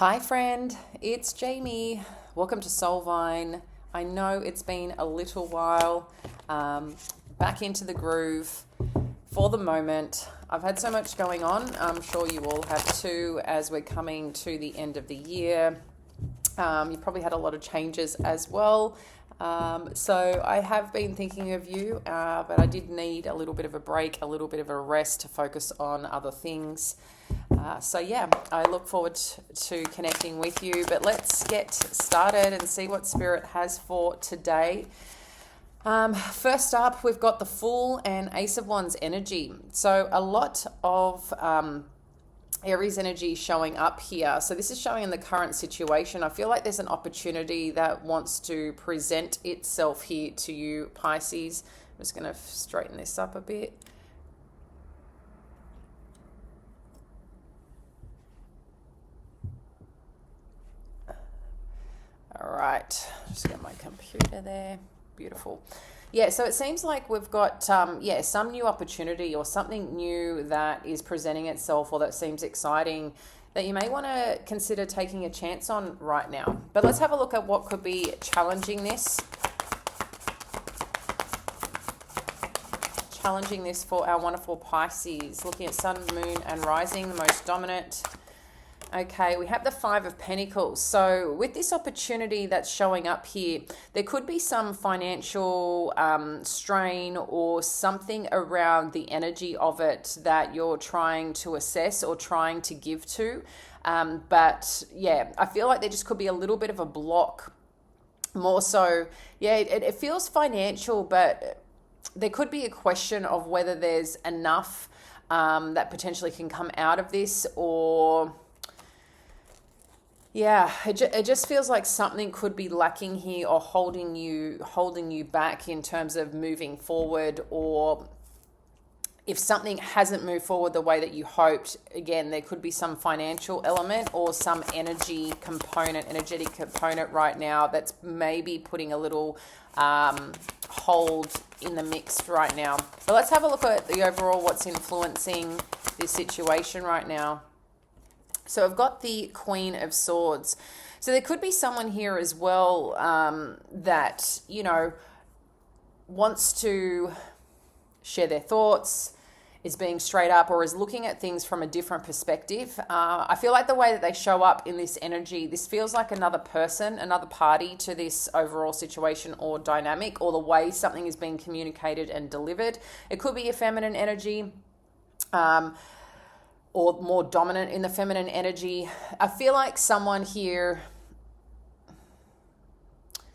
Hi, friend. It's Jamie. Welcome to Soulvine. I know it's been a little while. Back into the groove for the moment. I've had so much going on. I'm sure you all have too, as we're coming to the end of the year. You probably had a lot of changes as well. So I have been thinking of you, but I did need a little bit of a break, a little bit of a rest to focus on other things. So yeah, I look forward to connecting with you, but let's get started and see what Spirit has for today. First up, we've got the Fool and Ace of Wands energy. So a lot of Aries energy showing up here. So this is showing in the current situation. I feel like there's an opportunity that wants to present itself here to you, Pisces. I'm just going to straighten this up a bit. All right, just get my computer there. Beautiful. Yeah, so it seems like we've got, some new opportunity or something new that is presenting itself or that seems exciting that you may want to consider taking a chance on right now. But let's have a look at what could be challenging this. Challenging this for our wonderful Pisces. Looking at Sun, Moon, and Rising, the most dominant. Okay, we have the Five of Pentacles. So with this opportunity that's showing up here, there could be some financial strain or something around the energy of it that you're trying to assess or trying to give to. But yeah, I feel like there just could be a little bit of a block. More so, yeah, it feels financial, but there could be a question of whether there's enough that potentially can come out of this, or... yeah, it just feels like something could be lacking here or holding you back in terms of moving forward, or if something hasn't moved forward the way that you hoped, again, there could be some financial element or some energetic component right now that's maybe putting a little hold in the mix right now. But let's have a look at the overall what's influencing this situation right now. So I've got the Queen of Swords. So there could be someone here as well that, wants to share their thoughts, is being straight up, or is looking at things from a different perspective. I feel like the way that they show up in this energy, this feels like another person, another party to this overall situation or dynamic, or the way something is being communicated and delivered. It could be a feminine energy. Or more dominant in the feminine energy. I feel like someone here,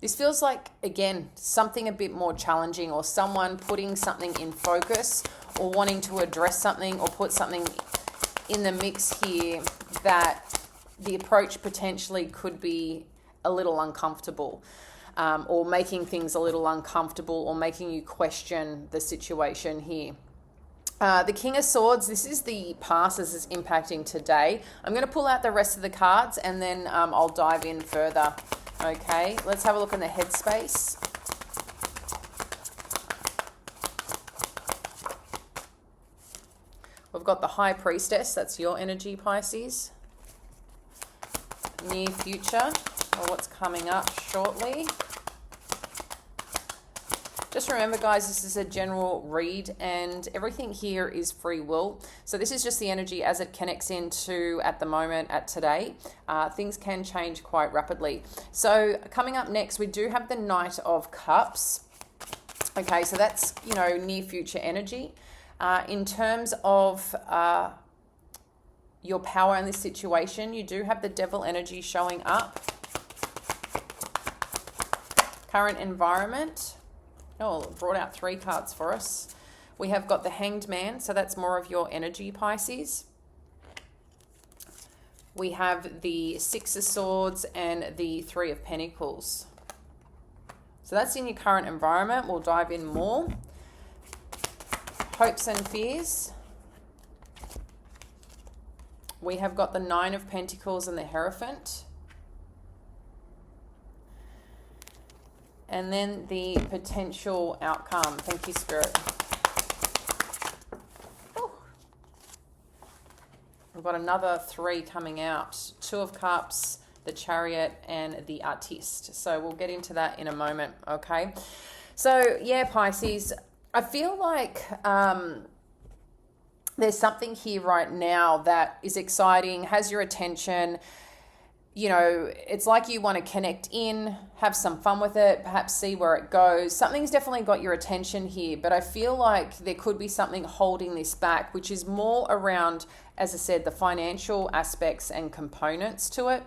this feels like, again, something a bit more challenging, or someone putting something in focus or wanting to address something or put something in the mix here that the approach potentially could be a little uncomfortable, or making things a little uncomfortable, or making you question the situation here. The King of Swords, this is the past this is impacting today. I'm going to pull out the rest of the cards and then I'll dive in further. Okay, let's have a look in the headspace. We've got the High Priestess, that's your energy, Pisces. Near future, or what's coming up shortly. Just remember, guys, this is a general read and everything here is free will. So this is just the energy as it connects into at the moment, at today. Things can change quite rapidly. So coming up next, we do have the Knight of Cups. Okay, so that's, near future energy. In terms of your power in this situation, you do have the Devil energy showing up. Current environment. Oh, it brought out 3 cards for us. We have got the Hanged Man, so that's more of your energy, Pisces. We have the Six of Swords and the Three of Pentacles. So that's in your current environment. We'll dive in more. Hopes and fears. We have got the Nine of Pentacles and the Hierophant. And then the potential outcome. Thank you, Spirit. Ooh. We've got another 3 coming out. 2 of Cups, the Chariot, and the Artiste. So we'll get into that in a moment, okay? So, yeah, Pisces, I feel like there's something here right now that is exciting, has your attention. You know, it's like you want to connect in, have some fun with it, perhaps see where it goes. Something's definitely got your attention here, but I feel like there could be something holding this back, which is more around, as I said, the financial aspects and components to it.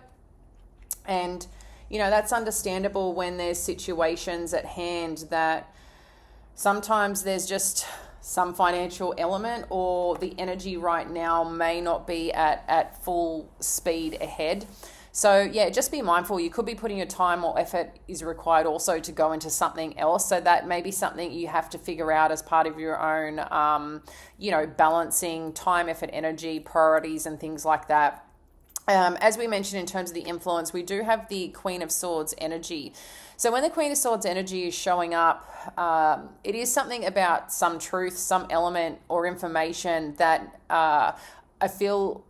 And, you know, that's understandable when there's situations at hand that sometimes there's just some financial element, or the energy right now may not be at full speed ahead. So yeah, just be mindful. You could be putting your time or effort is required also to go into something else. So that may be something you have to figure out as part of your own, balancing time, effort, energy, priorities, and things like that. As we mentioned in terms of the influence, we do have the Queen of Swords energy. So when the Queen of Swords energy is showing up, it is something about some truth, some element or information that I feel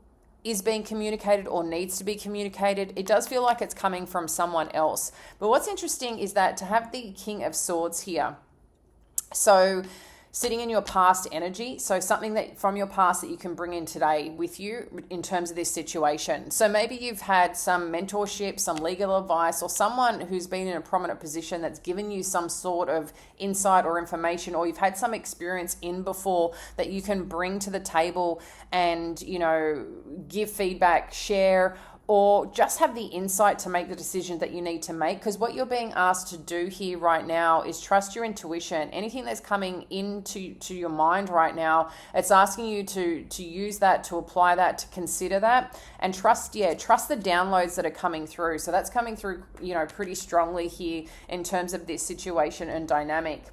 is being communicated or needs to be communicated. It does feel like it's coming from someone else. But what's interesting is that to have the King of Swords here, so sitting in your past energy, so something that from your past that you can bring in today with you in terms of this situation. So maybe you've had some mentorship, some legal advice, or someone who's been in a prominent position that's given you some sort of insight or information, or you've had some experience in before that you can bring to the table and, you know, give feedback, share, or just have the insight to make the decision that you need to make. Because what you're being asked to do here right now is trust your intuition. Anything that's coming into your mind right now, it's asking you to use that, to apply that, to consider that, and trust the downloads that are coming through. So that's coming through, you know, pretty strongly here in terms of this situation and dynamic.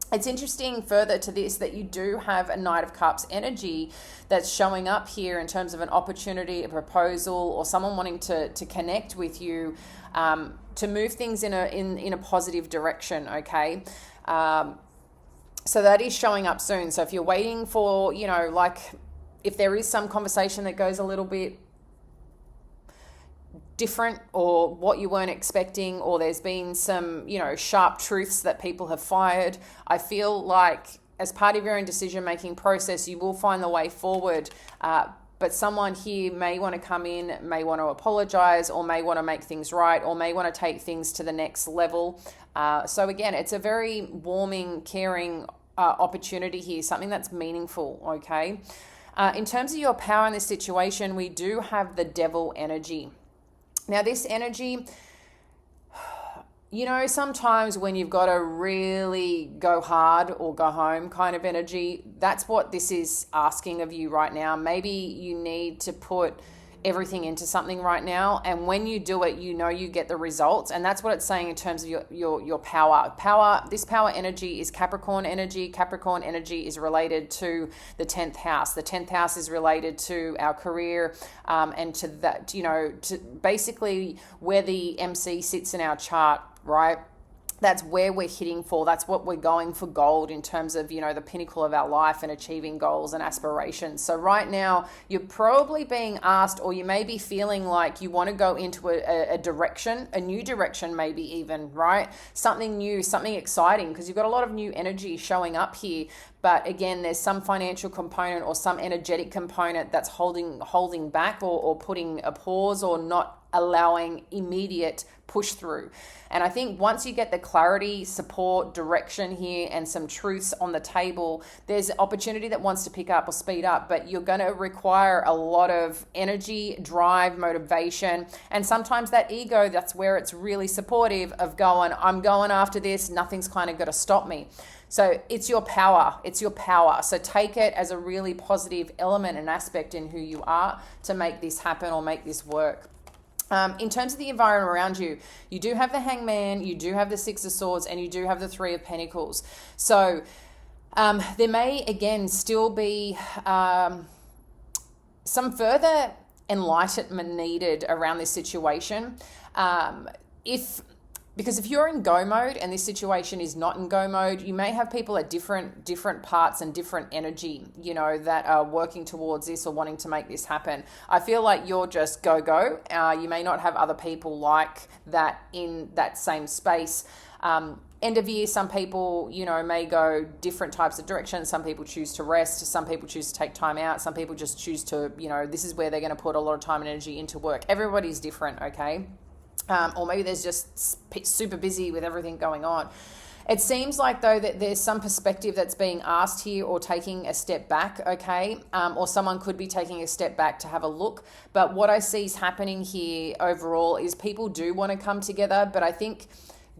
It's interesting further to this that you do have a Knight of Cups energy that's showing up here in terms of an opportunity, a proposal, or someone wanting to connect with you to move things in a positive direction, okay? So that is showing up soon. So if you're waiting for, you know, like if there is some conversation that goes a little bit different or what you weren't expecting, or there's been some, you know, sharp truths that people have fired, I feel like as part of your own decision-making process, you will find the way forward. But someone here may want to come in, may want to apologize, or may want to make things right, or may want to take things to the next level. So again, it's a very warming, caring opportunity here, something that's meaningful, okay? In terms of your power in this situation, we do have the Devil energy. Now, this energy, you know, sometimes when you've got to really go hard or go home kind of energy, that's what this is asking of you right now. Maybe you need to put everything into something right now, and when you do it, you know you get the results, and that's what it's saying in terms of your power. This power energy is Capricorn energy. Capricorn energy is related to the 10th house. The 10th house is related to our career, and to that, you know, to basically where the MC sits in our chart, right? That's where we're hitting for. That's what we're going for gold in terms of, you know, the pinnacle of our life and achieving goals and aspirations. So right now, you're probably being asked, or you may be feeling like you want to go into a direction, a new direction maybe even, right? Something new, something exciting, because you've got a lot of new energy showing up here. But again, there's some financial component or some energetic component that's holding back or putting a pause or not allowing immediate push through. And I think once you get the clarity, support, direction here, and some truths on the table, there's opportunity that wants to pick up or speed up, but you're going to require a lot of energy, drive, motivation, and sometimes that ego, that's where it's really supportive of going, I'm going after this, nothing's kind of going to stop me. So it's your power. It's your power. So take it as a really positive element and aspect in who you are to make this happen or make this work. In terms of the environment around you, you do have the Hangman, you do have the Six of Swords, and you do have the Three of Pentacles. So there may, again, still be some further enlightenment needed around this situation. If because if you're in go mode and this situation is not in go mode, you may have people at different parts and different energy, that are working towards this or wanting to make this happen. I feel like you're just go. You may not have other people like that in that same space. End of year, some people, may go different types of directions. Some people choose to rest. Some people choose to take time out. Some people just choose to, this is where they're going to put a lot of time and energy into work. Everybody's different, okay? Or maybe there's just super busy with everything going on. It seems like, though, that there's some perspective that's being asked here or taking a step back, okay? Or someone could be taking a step back to have a look. But what I see is happening here overall is people do want to come together, but I think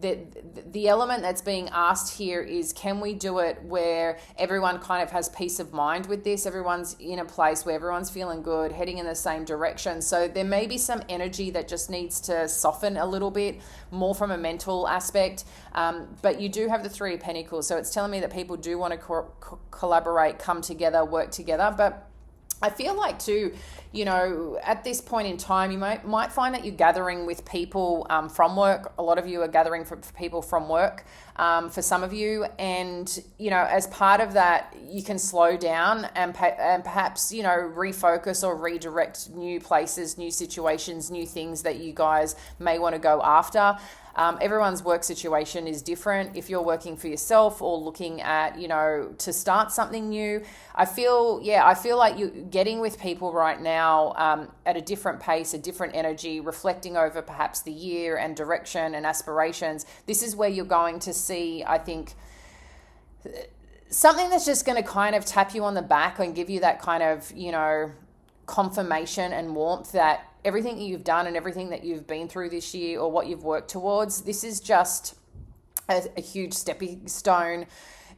the element that's being asked here is, can we do it where everyone kind of has peace of mind with this? Everyone's in a place where everyone's feeling good, heading in the same direction. So there may be some energy that just needs to soften a little bit more from a mental aspect. But you do have the Three of Pentacles. So it's telling me that people do want to collaborate, come together, work together. But I feel like too, at this point in time, you might find that you're gathering with people from work. A lot of you are gathering for people from work, for some of you. And, as part of that, you can slow down and perhaps, refocus or redirect new places, new situations, new things that you guys may want to go after. Everyone's work situation is different. If you're working for yourself or looking at, to start something new, I feel like you're getting with people right now at a different pace, a different energy, reflecting over perhaps the year and direction and aspirations. This is where you're going to see, I think, something that's just going to kind of tap you on the back and give you that kind of, confirmation and warmth that everything that you've done and everything that you've been through this year or what you've worked towards, this is just a huge stepping stone.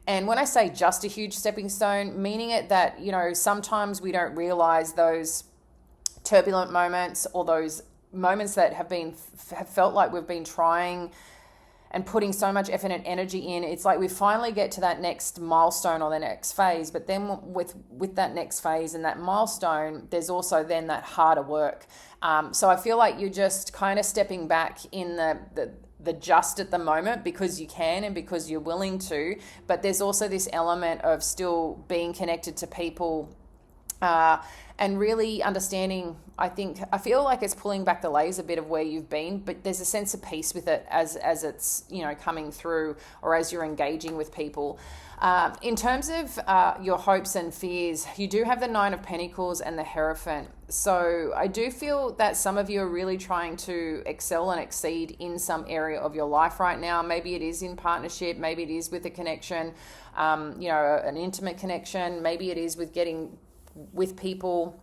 And when I say just a huge stepping stone, meaning it that, sometimes we don't realize those turbulent moments or those moments that have felt like we've been trying and putting so much effort and energy in. It's like we finally get to that next milestone or the next phase, but then with that next phase and that milestone, there's also then that harder work. So I feel like you're just kind of stepping back in the just at the moment because you can and because you're willing to, but there's also this element of still being connected to people and really understanding. I feel like it's pulling back the layers a bit of where you've been, but there's a sense of peace with it as it's coming through or as you're engaging with people. In terms of your hopes and fears, you do have the Nine of Pentacles and the Hierophant. So I do feel that some of you are really trying to excel and exceed in some area of your life right now. Maybe it is in partnership, maybe it is with a connection, an intimate connection, maybe it is with getting with people.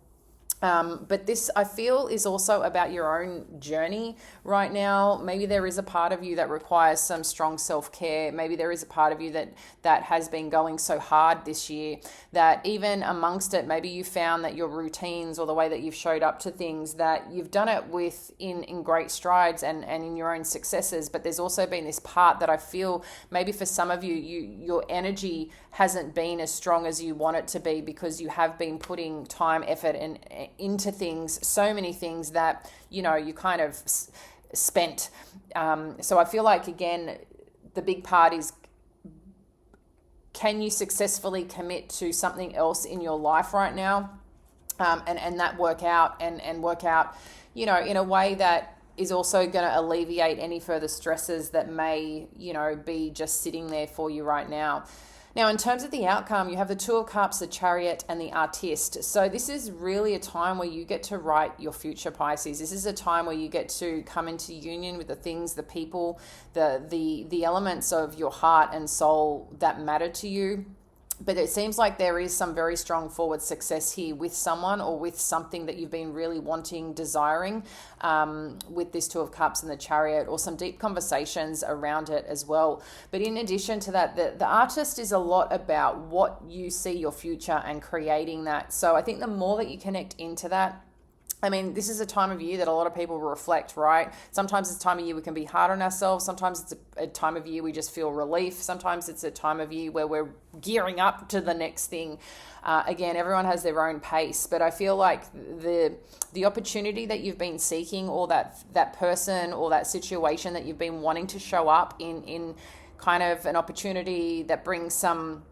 But this, I feel, is also about your own journey right now. Maybe there is a part of you that requires some strong self-care. Maybe there is a part of you that has been going so hard this year that even amongst it, maybe you found that your routines or the way that you've showed up to things, that you've done it with in great strides and in your own successes. But there's also been this part that I feel maybe for some of you, your energy hasn't been as strong as you want it to be because you have been putting time, effort, and into things, so many things that you kind of spent. So I feel like, again, the big part is, can you successfully commit to something else in your life right now, and that work out and work out in a way that is also going to alleviate any further stresses that may be just sitting there for you right now. Now, in terms of the outcome, you have the Two of Cups, the Chariot, and the Artist. So this is really a time where you get to write your future, Pisces. This is a time where you get to come into union with the things, the people, the elements of your heart and soul that matter to you. But it seems like there is some very strong forward success here with someone or with something that you've been really wanting, desiring, with this Two of Cups and the Chariot, or some deep conversations around it as well. But in addition to that, the Artist is a lot about what you see your future and creating that. So I think the more that you connect into that, I mean, this is a time of year that a lot of people reflect, right? Sometimes it's a time of year we can be hard on ourselves. Sometimes it's a time of year we just feel relief. Sometimes it's a time of year where we're gearing up to the next thing. Again, everyone has their own pace, but I feel like the opportunity that you've been seeking, or that person or that situation that you've been wanting to show up in kind of an opportunity that brings some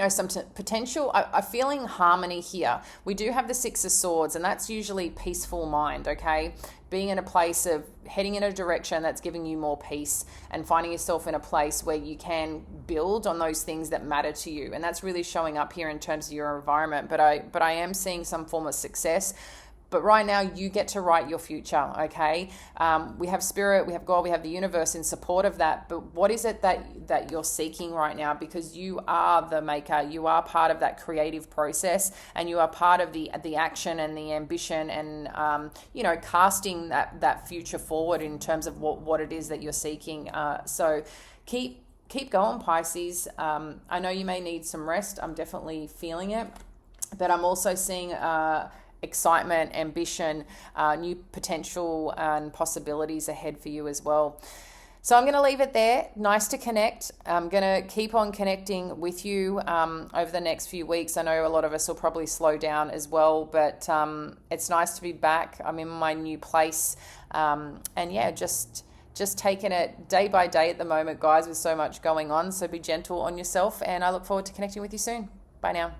some potential. I'm feeling harmony here. We do have the Six of Swords, and that's usually peaceful mind, okay? Being in a place of heading in a direction that's giving you more peace, and finding yourself in a place where you can build on those things that matter to you. And that's really showing up here in terms of your environment. But I am seeing some form of success. But right now, you get to write your future, okay? We have spirit, we have God, we have the universe in support of that. But what is it that you're seeking right now? Because you are the maker. You are part of that creative process, and you are part of the action and the ambition, and casting that future forward in terms of what it is that you're seeking. So keep going, Pisces. I know you may need some rest. I'm definitely feeling it, but I'm also seeing excitement, ambition, new potential and possibilities ahead for you as well. So I'm going to leave it there. Nice to connect. I'm going to keep on connecting with you over the next few weeks. I know a lot of us will probably slow down as well, but it's nice to be back. I'm in my new place. And yeah, just taking it day by day at the moment, guys, with so much going on. So be gentle on yourself, and I look forward to connecting with you soon. Bye now.